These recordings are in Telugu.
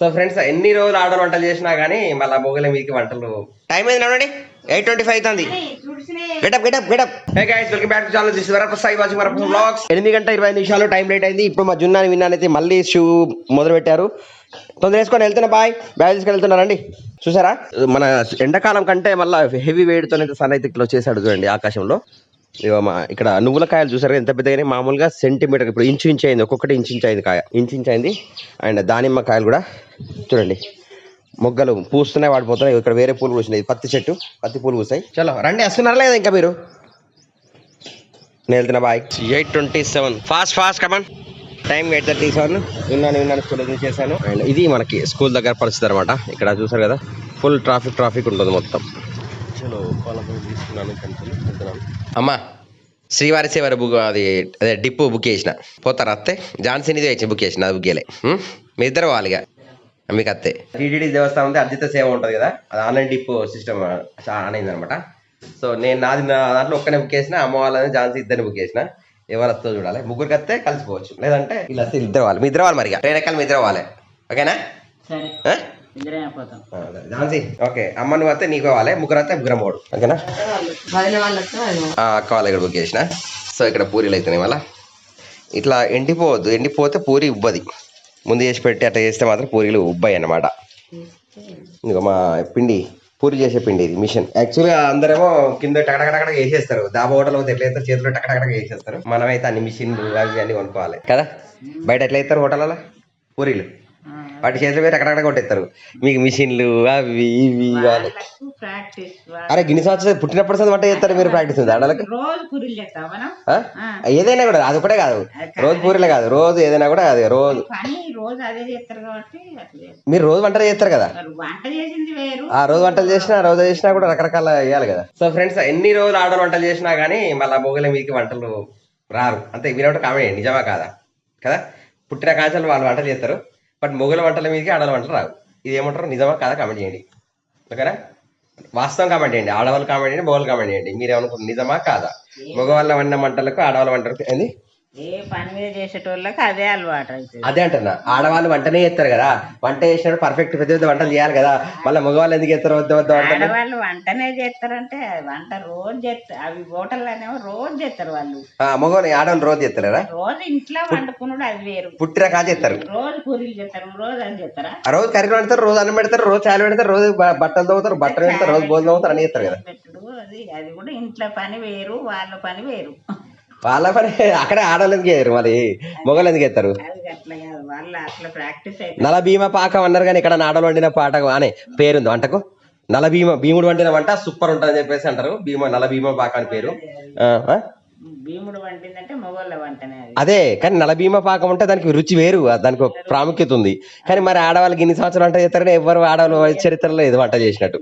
సో ఫ్రెండ్స్ ఎన్ని రోజులు ఆడలు వంటలు చేసినా గానీ మళ్ళీ మొగల మీదకి వంటలు టైం అయింది నవ్వండి 8:25 అవుతుంది. Get up get up get up. Hey guys welcome back to channel. This is Varaprasad Sai watching Varaprasad vlogs. 8:20 time late అయింది. ఇప్పుడు మా జున్నాని విన్నానైతే మళ్ళీ షూ మొదలు పెట్టారు. తొందర వేసుకొని వెళ్తున్నా బాయ్ తీసుకొని వెళ్తున్నారండి. చూసారా మన ఎండాకాలం కంటే మళ్ళీ హెవీ వేడితోనైతే సన్ అయితే ఇట్లా వచ్చేసాడు చూడండి ఆకాశంలో. ఇక్కడ నువ్వుల కాయలు చూసారు ఎంత పెద్దగానే, మామూలుగా సెంటీమీటర్ ఇప్పుడు ఇంచు అయింది, ఒక్కొక్కటి ఇంచు అయింది కాయ, ఇంచు అయింది. అండ్ దానిమ్మ కాయలు కూడా చూడండి మొగ్గలు పూస్తున్నాయి, వాడిపోతున్నాయి. ఇక్కడ వేరే పూలు పూసినాయి, పత్తి చెట్టు, పత్తి పూలు పూసాయి. చలో రండి, వస్తున్నారా లేదా ఇంకా మీరు? నేను వెళ్తున్నా బాయ్. 8:27 ఫాస్ట్ కమాన్. టైం 8:37. విన్నాను స్కూల్ చేశాను. అండ్ ఇది మనకి స్కూల్ దగ్గర పరిస్థితి అనమాట. ఇక్కడ చూసారు కదా ఫుల్ ట్రాఫిక్ ఉంటుంది మొత్తం. చలో తీసుకున్నాను, వెళ్తున్నాను. అమ్మా శ్రీవారి సేవారి బుక్ అది అదే డిప్పు బుక్ చేసిన పోతారా అత్తే? జాన్సన్ ఇది వచ్చి బుక్ చేసిన, అది బుక్ చేయలే. మీ ఇద్దరు వాళ్ళిగా మీకు అత్తే. టీటీడీ దేవస్థానం ఉంది, అర్జిత సేవ ఉంటుంది కదా, అది ఆన్లైన్ డిప్పు సిస్టమ్ ఆన్ అయింది అనమాట. సో నేను నా దాంట్లో ఒక్కనే బుక్ చేసిన, అమ్మ వాళ్ళని జాన్సీ ఇద్దరిని బుక్ చేసిన. ఎవరు వస్తో చూడాలి, ముగ్గురికి వస్తే కలిసిపోవచ్చు, లేదంటే ఇలా ఇద్దరు వాళ్ళు, మీ ఇద్దరు వాళ్ళు మరిగా ట్రైన్ ఎక్కాలి, మీ ఇద్దరు వాళ్ళే. ఓకేనా? ఝాన్సీ ఓకే. అమ్మ నువ్వు వస్తే నీకు కావాలి, ముగ్గురు వస్తే ముగ్గురం పోడు. ఓకేనా? అక్క వాళ్ళ ఇక్కడ బుక్ చేసిన. సో ఇక్కడ పూరీలు అవుతున్నాయి. మళ్ళీ ఇట్లా ఎండిపోవద్దు, ఎండిపోతే పూరి ఉబ్బది. ముందు చేసి పెట్టి అట్లా చేస్తే మాత్రం పూరీలు ఉబ్బాయి అన్నమాట. ఇంకా మా పిండి పూరి చేసే పిండి ఇది మిషన్. యాక్చువల్గా అందరేమో కింద టకటకటక వేసేస్తారు, దాబా హోటల్ పోతే ఎట్లా వేస్తారు, చేతిలో టకటకటక వేసేస్తారు. మనమైతే అన్ని మిషన్లు అవి అన్ని కొనుక్కోవాలి కదా. బయట ఎట్లా వేస్తారు హోటల్లో పూరీలు, వాటి చేతుల మీద అక్కడక్కడ కొట్టేస్తారు. మీకు మిషన్లు అవి ఇవి కావాలి. అరే గిన్ని సంవత్సరాలు పుట్టినప్పుడు సార్ వంట చేస్తారు మీరు, ప్రాక్టీస్ ఉంది ఆడలకు. ఏదైనా కూడా అది ఒకటే కాదు, రోజు పూరీలే కాదు, రోజు ఏదైనా కూడా అది రోజు మీరు రోజు వంటలు చేస్తారు కదా. ఆ రోజు వంటలు చేసినా కూడా రకరకాల వేయాలి కదా. సో ఫ్రెండ్స్ ఎన్ని రోజులు ఆడలు వంటలు చేసినా గానీ మళ్ళీ మొగల మీదకి వంటలు రారు. అంతే, మీరు కామెంట్ చేయండి, నిజమా కాదా? కదా, పుట్టిన కాంచాలు వాళ్ళు వంటలు చేస్తారు, బట్ మొగల వంటల మీదకి ఆడవాళ్ళ వంటలు రావు. ఇది ఏమంటారు, నిజమా కాదా కామెంట్ చేయండి. ఓకేనా? వాస్తవం కామెంట్ చేయండి, ఆడవాళ్ళు కామెంట్ చేయండి, మొగలు కామెంట్ చేయండి. మీరు ఏమనుకుంటారు, నిజమా కాదా? మగవాళ్ళ వండిన వంటలకు ఆడవాళ్ళ వంటలకు ఏంది ఏ పని మీద చేసేటోళ్ళకి అదే అలవాటు. అదే అంటున్నా, ఆడవాళ్ళు వంటనే చేస్తారు కదా, వంట చేసినప్పుడు పర్ఫెక్ట్ పెద్ద పెద్ద వంటలు చేయాలి కదా. మళ్ళీ మగవాళ్ళు ఎందుకు చేస్తారు? ఆడవాళ్ళు వంటనే చేస్తారంటే వంట రోజు చేస్తారు, అవి హోటల్ అనేవి రోజు చేస్తారు వాళ్ళు. మగవాళ్ళు ఆడవాళ్ళు రోజు చేస్తారు కదా, రోజు ఇంట్లో వండుకున్నాడు అది వేరు. పుట్టిన కాదు చేస్తారు, రోజు పూరీలు చేస్తారు, రోజు అని చేస్తారా? ఆ రోజు కర్రీ పెడతారు, రోజు అన్నం పెడతారు, రోజు చాలు పెడతారు, రోజు బట్టలు తవ్వుతారు, బట్టలు పెడతారు, రోజు భోజనం అవుతారు అని చేస్తారు కదా. అది కూడా ఇంట్లో పని వేరు, వాళ్ళ పని వేరు. వాళ్ళ పని అక్కడే ఆడవాళ్ళు ఎందుకు చేయరు, మరి మొగలు ఎందుకు చేస్తారు? నల భీమ పాకం అన్నారు కానీ ఇక్కడ ఆడలు వండిన పాట అనే పేరుంది వంటకు. నల భీముడు వండిన వంట సూపర్ ఉంటుంది అని చెప్పేసి అంటారు. నల భీమ పాక అని పేరు. భీముడు వండిందంటే మొగోళ్ళ వంటనే అదే, కానీ నల భీమ పాకం ఉంటే దానికి రుచి వేరు, దానికి ప్రాముఖ్యత ఉంది. కానీ మరి ఆడవాళ్ళకి ఇన్ని సంవత్సరాలు వంట చేస్తారని ఎవరు ఆడవాళ్ళు చరిత్రలో ఏదో వంట చేసినట్టు.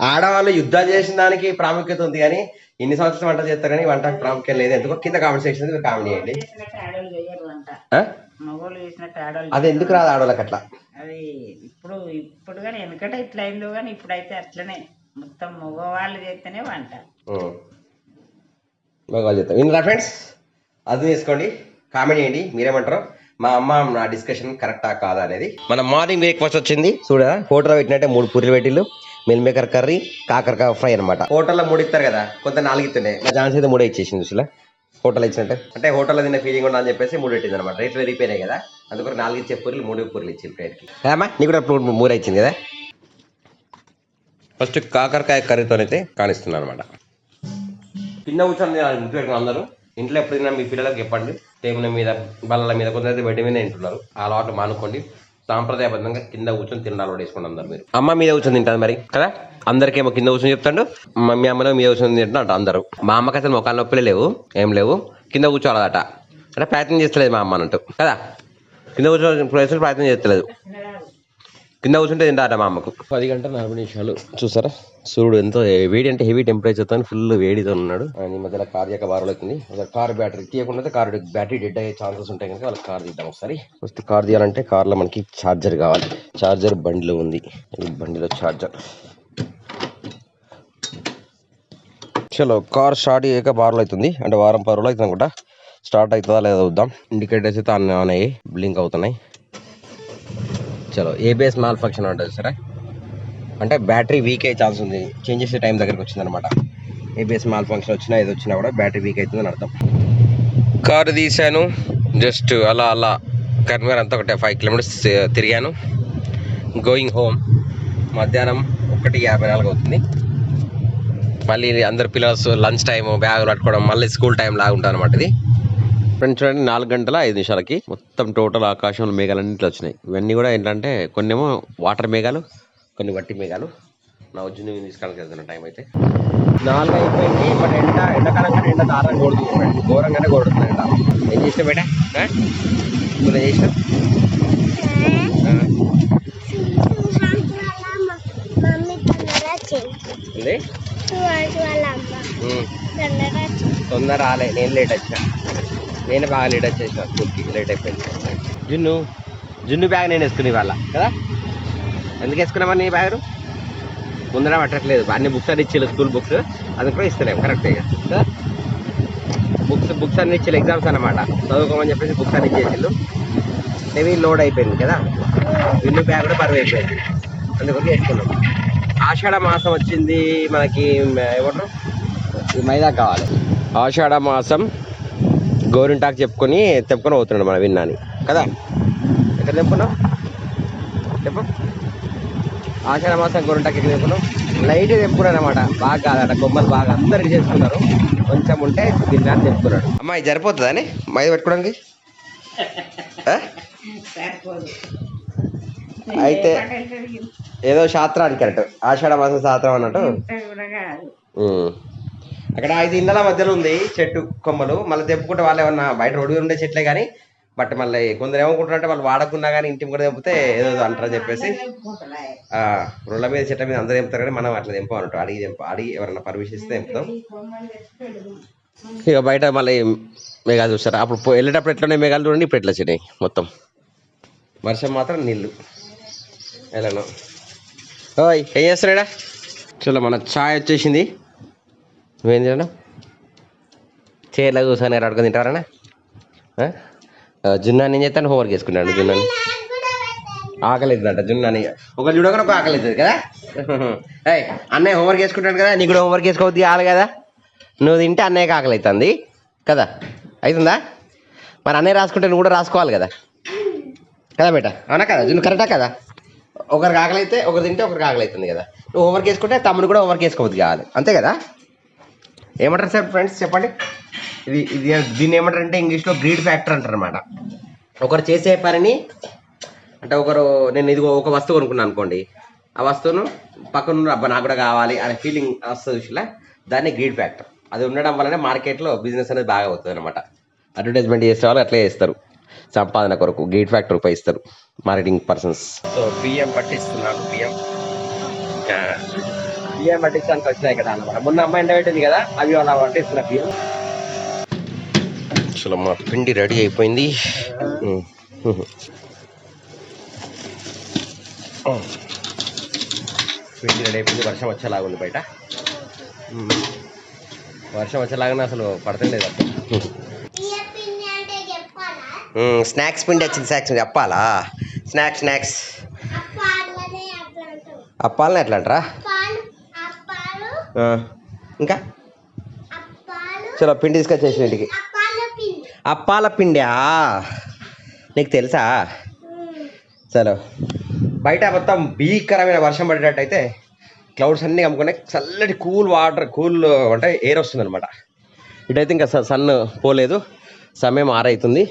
ఆడవాళ్ళు యుద్ధాలు చేసిన దానికి ప్రాముఖ్యత ఉంది, కానీ ఇన్ని సంవత్సరాలు వంట చేస్తారు కానీ వంట ప్రాముఖ్యం లేదు. ఎందుకో కింద కామెంట్ సెక్షన్ మీరు కామెంట్ చేయండి. అది ఎందుకు రాదు ఆడవాళ్ళకి అట్లా? అది ఇప్పుడు కానీ వెనకట ఇట్లా అయిందో కానీ ఇప్పుడైతే అట్లనే మొత్తం మగవాళ్ళు చేస్తేనే వంట, మగవాళ్ళు చేస్తారు. విన్నారా ఫ్రెండ్స్? అది తీసుకోండి, కామెంట్ చేయండి మీరేమంటారు. మా అమ్మ నా డిస్కషన్ కరెక్టా కాదా అనేది. మన మార్నింగ్ బ్రేక్ఫాస్ట్ వచ్చింది చూడ, హోటల్ పెట్టినట్టే 3 పూరీలు పెట్టిళ్ళు, మిల్ మేకర్ కర్రీ, కాకరకాయ ఫ్రై అనమాట. హోటల్లో 3 ఇస్తారు కదా, కొంత 4 ఇస్తుండే, నా ఛాన్స్ అయితే 3 ఇచ్చేసింది చూసా. హోటల్ ఇచ్చినట్టే అంటే హోటల్లో తిన్న ఫీలింగ్ ఉందని చెప్పేసి 3 పెట్టింది అనమాట. రేట్లు పెరిగిపోయినాయి కదా, అందుకని 4 ఇచ్చే పూరీలు 3 పూరీలు ఇచ్చింది ప్లేట్కి. అమ్మా నీకు కూడా 3 ఇచ్చింది కదా. ఫస్ట్ కాకరకాయ కర్రీతోనైతే కానిస్తున్నాను అనమాట. కింద కూర్చొని ఇంటి పెట్టుకుని అందరూ ఇంట్లో ఎప్పుడు తిన్నా మీ పిల్లలకు చెప్పండి, టేబుల్ మీద బల్లల మీద కొందరైతే బెడ్ మీద తింటున్నారు. ఆ అలవాటు మానుకోండి, సాంప్రదాయబద్ధంగా కింద కూర్చొని తినడాలు వేసుకుని అందరు. మీరు అమ్మ మీద కూర్చొని తింటారు మరి కదా, అందరికేమో కింద కూర్చొని చెప్తాడు, మమ్మీ అమ్మలో మీద కూర్చొని తింటున్నా అందరూ. మా అమ్మకి అసలు మొక్కలు నొప్పులే లేవు, ఏం లేవు, కింద కూర్చోవాలట అంటే ప్రయత్నం చేస్తలేదు మా అమ్మ అన్నట్టు కదా. కింద కూర్చొని ప్రయత్నం చేస్తలేదు, కింద కూర్చుంటే తింటారట మా అమ్మకు. 10 గంటల 40 నిమిషాలు చూసారా, సూర్యుడు ఎంతో వేడి అంటే హెవీ టెంపరేచర్తో ఫుల్ వేడితో ఉన్నాడు. అండ్ ఈ మధ్యలో కార్ యొక్క బారులు అవుతుంది. కార్ బ్యాటరీ తీయకుండా కార్ బ్యాటరీ డెడ్ అయ్యే ఛాన్సెస్ ఉంటాయి కనుక వాళ్ళకి కార్ తీద్దాం ఒకసారి. ఫస్ట్ కార్ తీయాలంటే కార్లో మనకి ఛార్జర్ కావాలి. ఛార్జర్ బండిలో ఉంది, బండిలో ఛార్జర్. చలో కార్ స్టార్ట్ అయ్యాక బారులు అవుతుంది, అంటే వారం 10 రోజులు అవుతుంది అనుకుంటా. స్టార్ట్ అవుతుందా లేదా చూద్దాం. ఇండికేటర్స్ అయితే ఆన్ అయ్యి బ్లింక్ అవుతున్నాయి. చలో ఏబిఎస్ మాల్ ఫంక్షన్ ఉంటుంది సరే, అంటే బ్యాటరీ వీక్ అయ్యే ఛాన్స్ ఉంది, చేంజ్ చేసే టైం దగ్గరికి వచ్చింది అనమాట. ఏబిఎస్ మాల్ ఫంక్షన్ వచ్చినా ఏది వచ్చినా కూడా బ్యాటరీ వీక్ అవుతుందని అర్థం. కారు తీసాను, జస్ట్ అలా అలా కర్మర్ అంతా ఒకటే 5 కిలోమీటర్స్ తిరిగాను. Going home. మధ్యాహ్నం 1:54 అవుతుంది. మళ్ళీ అందరు పిల్లర్స్ లంచ్ టైం, బ్యాగులు పట్టుకోవడం, మళ్ళీ స్కూల్ టైం లాగా ఉంటుంది అనమాట ఇది. ఫ్రెండ్స్ చూడండి, 4:05 మొత్తం టోటల్ ఆకాశంలో మేఘాలన్నీ ఇట్లా వచ్చినాయి. ఇవన్నీ కూడా ఏంటంటే కొన్ని ఏమో వాటర్ మేఘాలు, కొన్ని వట్టి మేఘాలు. నా ఉజ్జుని తీసుకోవడానికి వెళ్తున్న టైం అయితే 4 అయిపోయింది. బట్ ఎండాకాలం కానీ ఎండ దారుణంగా కొడుతుంది, ఘోరంగానే కొడుతుంది ఎండ. ఏం చేసినా బేటా, నువ్వు ఏం చేసినా? తొందర రాలే, నేను లేట్ వచ్చా. నేను బాగా లేట్ వచ్చేసిన స్కూల్కి, లేట్ అయిపోయింది. జున్ను బ్యాగ్ నేను వేసుకుని ఇవాళ కదా. ఎందుకు వేసుకున్నామా నీ బ్యాగ్? ముందర పట్టట్లేదు, అన్ని బుక్స్ అన్ని ఇచ్చేది స్కూల్ బుక్స్, అది కూడా ఇస్తలేము కరెక్ట్గా కదా. బుక్స్ అన్ని ఇచ్చేది ఎగ్జామ్స్ అనమాట, చదువుకోమని చెప్పేసి బుక్స్ అన్ని ఇచ్చేసిళ్ళు. హెవీ లోడ్ అయిపోయింది కదా, జున్ను బ్యాగ్ కూడా బరువు అయిపోయింది, అందుకొరకు వేసుకున్నాం. ఆషాఢ మాసం వచ్చింది మనకి, ఏమంటారు మైదా కావాలి. ఆషాఢ మాసం గోరింటాకు తెప్పుకొని పోతున్నాడు మన విన్నాని కదా. ఎక్కడ తెప్పుకున్నావు చెప్పు? ఆషాఢ మాసం గోరింటాకు ఎక్కడ తెప్పుకున్నావు? లైట్గా తెప్పుకున్నాడు అనమాట, బాగా కాదట, కొమ్మలు బాగా అందరికి చేసుకున్నారు, కొంచెం ఉంటే విన్నాని తెప్పుకున్నాడు. అమ్మాయి సరిపోతుందా అని మైదా పెట్టుకోవడానికి? అయితే ఏదో శాస్త్రానికి కరెక్ట్, ఆషాఢ మాసం శాస్త్రం అన్నట్టు. అక్కడ 5 ఇళ్ళ మధ్యలో ఉంది చెట్టు కొమ్మలు, మళ్ళీ తెంపుకుంటే వాళ్ళు ఏమన్నా బయట రోడ్డు ఉండే చెట్లే కానీ, బట్ మళ్ళీ కొందరు ఏమనుకుంటారంటే వాళ్ళు వాడకున్నా కానీ ఇంటి కూడా తెంపితే ఏదో అంటారని చెప్పేసి రోడ్ల మీద చెట్ల మీద అందరూ తెంపుతారు, కానీ మనం అట్లా తెంపమంటారు, అడిగి ఎవరన్నా పర్మిషన్ ఇస్తే తెంపుతాం. ఇక బయట మళ్ళీ మేఘాలు చూస్తారు, అప్పుడు వెళ్ళేటప్పుడు ఎట్లనే మేఘాలు చూడండి, ఇప్పుడు ఎట్లా వచ్చినాయి మొత్తం. వర్షం మాత్రం నీళ్ళు ఎలానో. ఓయ్ ఏం చేస్తున్నాడా? చలో మన ఛాయ్ వచ్చేసింది. నువ్వేం తినడం? చీరలో కూర్చొని అడుగుని తింటావరా? జున్నాని ఏం చేస్తాను, హోంవర్క్ చేసుకుంటాడు. జున్నాని ఆకలి అవుతుందంట, జున్నాని ఒకరు చూడగానే ఒక ఆకలి అవుతుంది కదా. అయ్యి అన్నయ్య హోంవర్క్ చేసుకుంటాడు కదా, నీకు కూడా హోంవర్క్ చేసుకోవద్దు కావాలి కదా. నువ్వు తింటే అన్నయ్యకి ఆకలి అవుతుంది కదా, అవుతుందా? మరి అన్నయ్య రాసుకుంటే నువ్వు కూడా రాసుకోవాలి కదా, కదా బేట, అవునా కదా? జున్ను కరెక్టా కదా? ఒకరికి ఆకలి అయితే ఒకరు తింటే ఒకరికి ఆకలి అవుతుంది కదా. నువ్వు హోంవర్క్ చేసుకుంటే తమ్ముడు కూడా హోంవర్క్ చేసుకోవద్దు కావాలి, అంతే కదా. ఏమంటారు సార్ ఫ్రెండ్స్ చెప్పండి? ఇది దీన్ని ఏమంటారు అంటే ఇంగ్లీష్లో గ్రీడ్ ఫ్యాక్టర్ అంటారు అనమాట. ఒకరు చేసే పనిని అంటే నేను ఇది ఒక వస్తువు కొనుక్కున్నాను అనుకోండి, ఆ వస్తువును పక్కన అబ్బా నాకు కూడా కావాలి అనే ఫీలింగ్ వస్తుంది చూసిలా, దాన్ని గ్రీడ్ ఫ్యాక్టర్. అది ఉండడం వల్లనే మార్కెట్లో బిజినెస్ అనేది బాగా అవుతుంది అనమాట. అడ్వర్టైజ్మెంట్ చేసే వాళ్ళు అట్లే చేస్తారు, సంపాదన కొరకు గ్రీడ్ ఫ్యాక్టర్ ఉపయోగిస్తారు మార్కెటింగ్ పర్సన్స్. సో బియ్యం పట్టిస్తున్నాను, బియ్యం పట్టించడానికి వచ్చినాయి కదా అనమాట. మొన్న అమ్మాయి ఎండ పెట్టింది కదా, అవి అలా పట్టిస్తున్నా బియ్యం. అసలు మా పిండి రెడీ అయిపోయింది. పిండి రెడీ అయిపోయింది. వర్షం వచ్చేలాగా ఉంది బయట, వర్షం వచ్చేలాగానే అసలు పడతలేదు. స్నాక్స్ పిండి వచ్చింది, స్నాక్స్ చెప్పాలా? స్నాక్స్ అప్పాలనే ఎట్లా అంటారా? ఇంకా చలో పిండి తీసుకొచ్చేసి ఇంటికి. అప్పాల పిండా నీకు తెలుసా? చలో బయట మొత్తం భీకరమైన వర్షం పడేటట్టయితే క్లౌడ్స్ అన్నీ కమ్ముకునే చల్లటి కూల్ అంటే ఎయిర్ వస్తుంది అనమాట. ఇటైతే ఇంకా సన్ పోలేదు, సమయం 6 అవుతుంది.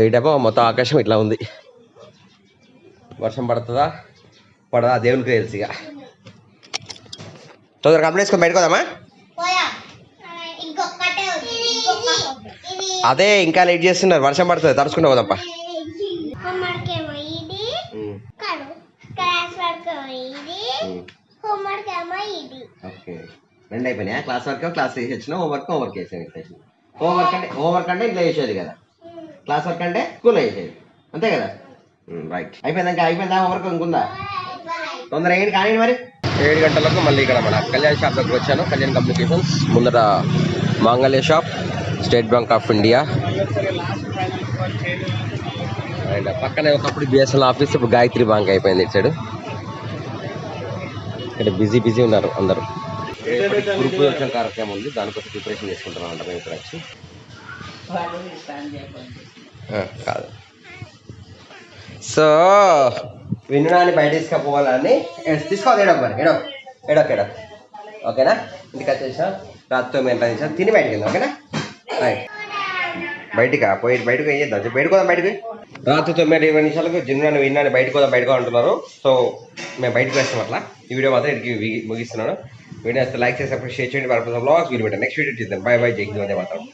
ఇటేమో మొత్తం ఆకాశం ఇట్లా ఉంది. వర్షం పడుతుందా పడదా దేవునికి తెలుసు. ఇక తొందరగా కంప్లీట్ చేసుకొని బయటకు పోదామా? అదే ఇంకా లేట్ చేస్తున్నారు, వర్షం పడుతుంది, తడుచుకుంటూ పోదాంపా. ఓకే, 2 అయిపోయినాయా? క్లాస్ వేసి వచ్చిన, హోంవర్క్ వేసాను. హోంవర్క్ అంటే ఇంట్లో వేసేది కదా, క్లాస్ వర్క్ అంటే స్కూల్లో వేసేది, అంతే కదా. రైట్, అయిపోయిందా హోంవర్క్ ఇంకుందా? తొందర ఏంటి కానీ మరి. 7 గంటలకు మళ్ళీ ఇక్కడ మన కళ్యాణ్ షాప్ దగ్గర వచ్చాను. కళ్యాణ్ కమ్యూనికేషన్స్ ముందర మాంగళ్య shop, state bank of India. And పక్కనే ఒకప్పుడు బిఎస్ఎల్ ఆఫీస్, ఇప్పుడు గాయత్రి బ్యాంక్ అయిపోయింది ఇటు సైడ్. ఇక్కడ బిజీ ఉన్నారు అందరూ. గ్రూప్ ప్రదర్శన కార్యక్రమం ఉంది, దానికోసం ప్రిపరేషన్ చేసుకుంటున్నాం అంట మేము ఇక్కడ వచ్చి. కాదు సో వినడానికి బయట తీసుకపోవాలని తీసుకోవాలి. ఎడొక ఓకేనా? ఇంటికి వచ్చేసా రాత్రితో మేము ఎంత చేసాం తిని బయటకి వెళ్దాం. ఓకేనా? బయటకు ఏం చేద్దాం, బయటకు రాత్రి 9:20 నిమిషాలకు జిన్నాను విన్నాను బయటకు అంటున్నారు. సో మేము బయటకు వేస్తాం. అట్లా ఈ వీడియో మాత్రం ఇక్కడికి ముగిస్తున్నాను. వీడియో లైక్ చేసి షేర్ చేయండి. నెక్స్ట్ వీడియో చూద్దాం. బై జై హింద్, వందే మాతరం.